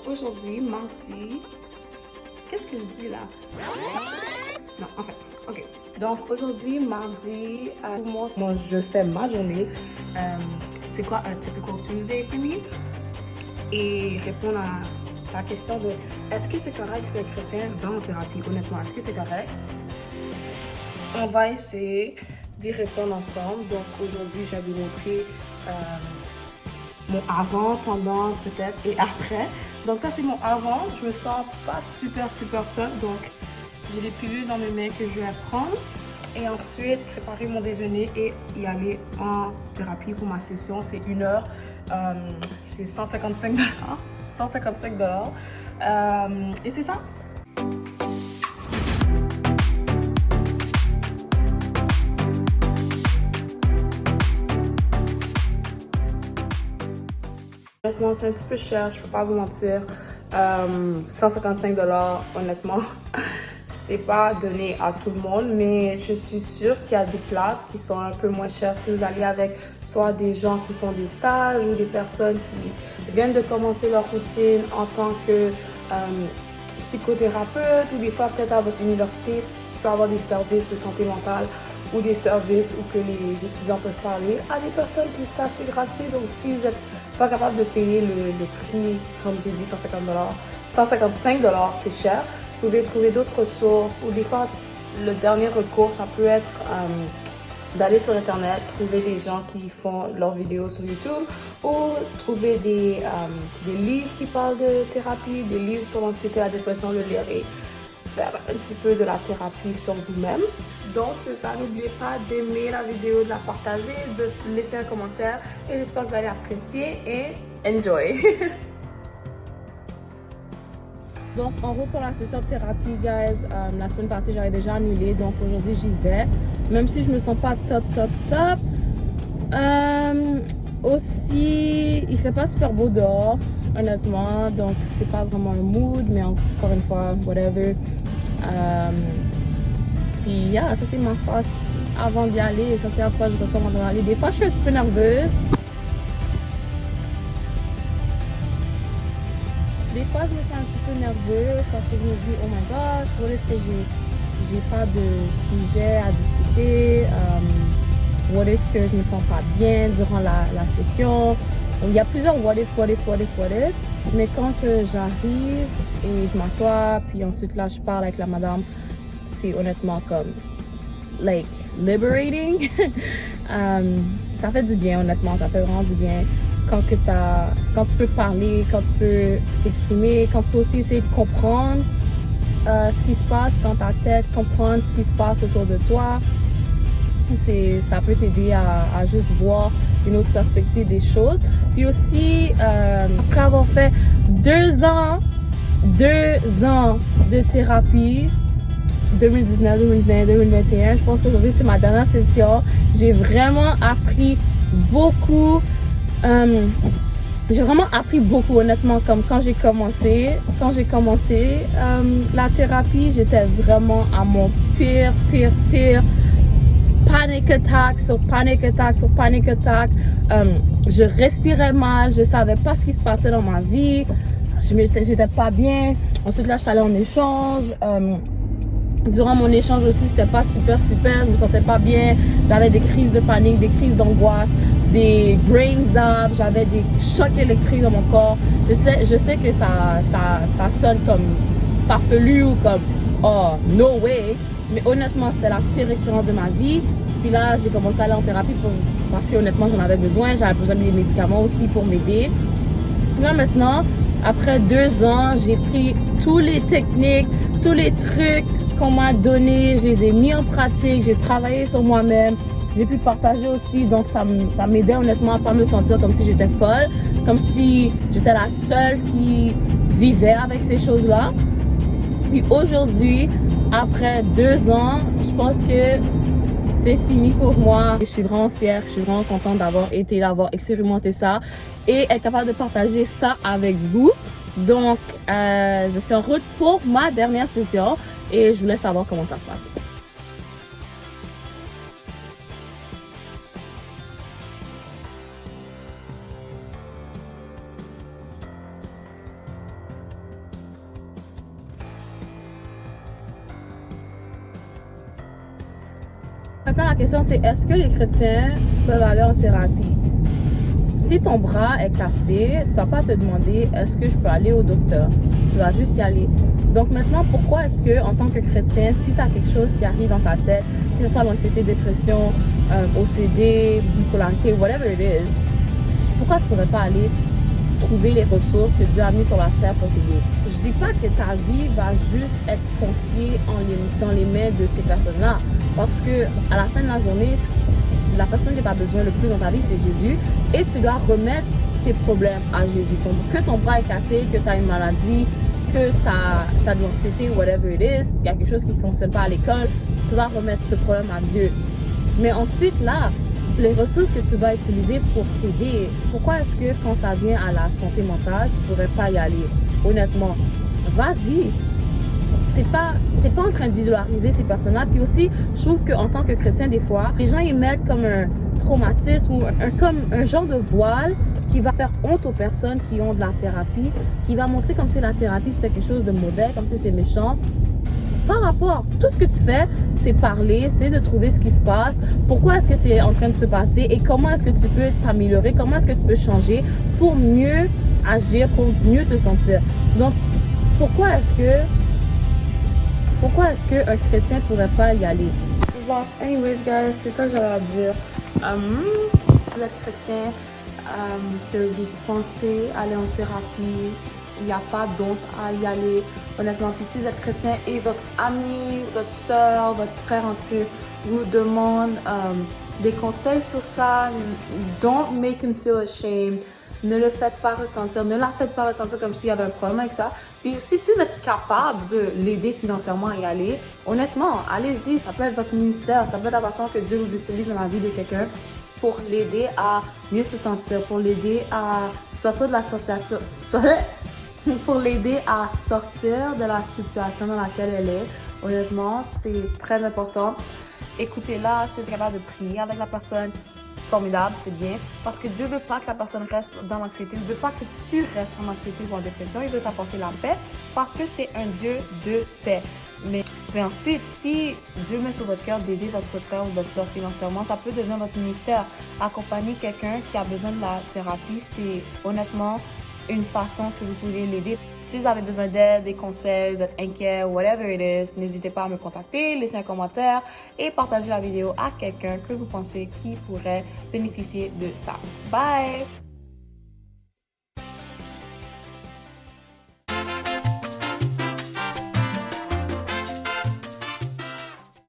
aujourd'hui, mardi... Qu'est-ce que je dis là? Non, en fait, ok. Donc aujourd'hui, mardi, moi je fais ma journée. C'est quoi un typical Tuesday for me? Et répondre à la question de est-ce que c'est correct si un chrétien va en thérapie? Honnêtement, est-ce que c'est correct? On va essayer d'y répondre ensemble. Donc aujourd'hui, je vais vous montrer mon avant, pendant peut-être et après. Donc ça c'est mon avant. Je me sens pas super top. Donc j'ai les pilules dans mes mains que je vais prendre. Et ensuite préparer mon déjeuner et y aller en thérapie pour ma session. C'est 1 heure. C'est 155 $. 155 $. Et c'est ça. Honnêtement, c'est un petit peu cher, je peux pas vous mentir. 155 $, honnêtement, c'est pas donné à tout le monde, mais je suis sûre qu'il y a des places qui sont un peu moins chères si vous allez avec soit des gens qui font des stages ou des personnes qui viennent de commencer leur routine en tant que psychothérapeute ou des fois peut-être à votre université, il peut y avoir des services de santé mentale ou des services où que les étudiants peuvent parler à des personnes, puis ça c'est gratuit. Donc si vous n'êtes pas capable de payer le prix, comme j'ai dit, 150 $, 155 $, c'est cher, vous pouvez trouver d'autres ressources ou des fois le dernier recours ça peut être d'aller sur internet, trouver des gens qui font leurs vidéos sur YouTube ou trouver des livres qui parlent de thérapie, des livres sur l'anxiété, la dépression, le lire et faire un petit peu de la thérapie sur vous-même. Donc c'est ça, n'oubliez pas d'aimer la vidéo, de la partager, de laisser un commentaire et j'espère que vous allez apprécier et enjoy! Donc en gros pour la session de thérapie, guys, la semaine passée j'avais déjà annulé, donc aujourd'hui j'y vais. Même si je me sens pas top. Aussi, il fait pas super beau dehors, honnêtement, donc c'est pas vraiment un mood, mais encore une fois, whatever. Puis yeah, ça c'est ma face avant d'y aller et ça c'est à quoi je ressens avant d'y aller. Des fois je suis un petit peu nerveuse. Des fois je me sens un petit peu nerveuse parce que je me dis oh my gosh, what if que j'ai pas de sujet à discuter, what if que je me sens pas bien durant la session. Donc, il y a plusieurs what if. Mais quand j'arrive et je m'assois, puis ensuite là je parle avec la madame, c'est honnêtement comme like liberating. Ça fait du bien, honnêtement, ça fait vraiment du bien quand tu peux parler, quand tu peux t'exprimer, quand tu peux aussi essayer de comprendre ce qui se passe dans ta tête, comprendre ce qui se passe autour de toi. Ça peut t'aider à juste voir une autre perspective des choses. Puis aussi, après avoir fait 2 ans de thérapie, 2019, 2020, 2021, je pense qu'aujourd'hui c'est ma dernière session. J'ai vraiment appris beaucoup. J'ai vraiment appris beaucoup, honnêtement, comme quand j'ai commencé la thérapie, j'étais vraiment à mon pire. Panic attack sur panic attack. Je respirais mal, je savais pas ce qui se passait dans ma vie, j'étais pas bien. Ensuite là, je suis allée en échange. Durant mon échange aussi, c'était pas super, je me sentais pas bien. J'avais des crises de panique, des crises d'angoisse, des brain zaps, j'avais des chocs électriques dans mon corps. Je sais que ça sonne comme farfelu ou comme oh no way, mais honnêtement c'était la pire expérience de ma vie. Puis là j'ai commencé à aller en thérapie parce que honnêtement j'en avais besoin, j'avais besoin des médicaments aussi pour m'aider. Là maintenant, après 2 ans, j'ai pris tous les techniques, tous les trucs qu'on m'a donné, je les ai mis en pratique, j'ai travaillé sur moi-même, j'ai pu partager aussi, donc ça m'aidait honnêtement à pas me sentir comme si j'étais folle, comme si j'étais la seule qui vivait avec ces choses-là. Puis aujourd'hui, après 2 ans, je pense que c'est fini pour moi. Je suis vraiment fière, je suis vraiment contente d'avoir expérimenté ça et être capable de partager ça avec vous. Donc, je suis en route pour ma dernière session et je voulais savoir comment ça se passe. Maintenant, la question c'est est-ce que les chrétiens peuvent aller en thérapie? Si ton bras est cassé, tu vas pas te demander est-ce que je peux aller au docteur. Tu vas juste y aller. Donc maintenant, pourquoi est-ce que en tant que chrétien, si tu as quelque chose qui arrive dans ta tête, que ce soit l'anxiété, dépression, OCD, bipolarité, whatever it is, pourquoi tu pourrais pas aller trouver les ressources que Dieu a mis sur la terre pour t'aider? Je dis pas que ta vie va juste être confiée dans les mains de ces personnes-là, parce que à la fin de la journée, la personne que tu as besoin le plus dans ta vie, c'est Jésus, et tu dois remettre tes problèmes à Jésus. Que ton bras est cassé, que tu as une maladie, que tu as de l'anxiété, whatever it is, il y a quelque chose qui ne fonctionne pas à l'école, tu vas remettre ce problème à Dieu. Mais ensuite, là, les ressources que tu vas utiliser pour t'aider, pourquoi est-ce que quand ça vient à la santé mentale, tu pourrais pas y aller? Honnêtement, vas-y. T'es pas en train d'idolariser ces personnes-là. Puis aussi, je trouve qu'en tant que chrétien, des fois, les gens ils mettent comme un traumatisme ou comme un genre de voile qui va faire honte aux personnes qui ont de la thérapie, qui va montrer comme si la thérapie c'était quelque chose de mauvais, comme si c'est méchant. Par rapport, tout ce que tu fais, c'est parler, c'est de trouver ce qui se passe, pourquoi est-ce que c'est en train de se passer et comment est-ce que tu peux t'améliorer, comment est-ce que tu peux changer pour mieux agir, pour mieux te sentir. Donc, pourquoi est-ce qu'un chrétien pourrait pas y aller? Bon, anyways, guys, c'est ça que j'avais à dire. Vous êtes chrétien, que vous pensez aller en thérapie, il n'y a pas d'honte à y aller. Honnêtement, puis si vous êtes chrétien et votre ami, votre soeur, votre frère en Christ vous demande des conseils sur ça, don't make him feel ashamed. Ne le faites pas ressentir, ne la faites pas ressentir comme s'il y avait un problème avec ça. Puis aussi, si vous êtes capable de l'aider financièrement à y aller, honnêtement, allez-y, ça peut être votre ministère, ça peut être la façon que Dieu vous utilise dans la vie de quelqu'un pour l'aider à mieux se sentir, pour l'aider à sortir de la situation, pour l'aider à sortir de la situation dans laquelle elle est. Honnêtement, c'est très important. Écoutez-la, si vous êtes capable de prier avec la personne, formidable, c'est bien, parce que Dieu veut pas que la personne reste dans l'anxiété, il veut pas que tu restes en anxiété ou en dépression, il veut t'apporter la paix, parce que c'est un Dieu de paix. Mais ensuite, si Dieu met sur votre cœur d'aider votre frère ou votre soeur financièrement, ça peut devenir votre ministère. Accompagner quelqu'un qui a besoin de la thérapie, c'est honnêtement une façon que vous pouvez l'aider. Si vous avez besoin d'aide, des conseils, vous êtes inquiet, whatever it is, n'hésitez pas à me contacter, laissez un commentaire et partagez la vidéo à quelqu'un que vous pensez qui pourrait bénéficier de ça. Bye!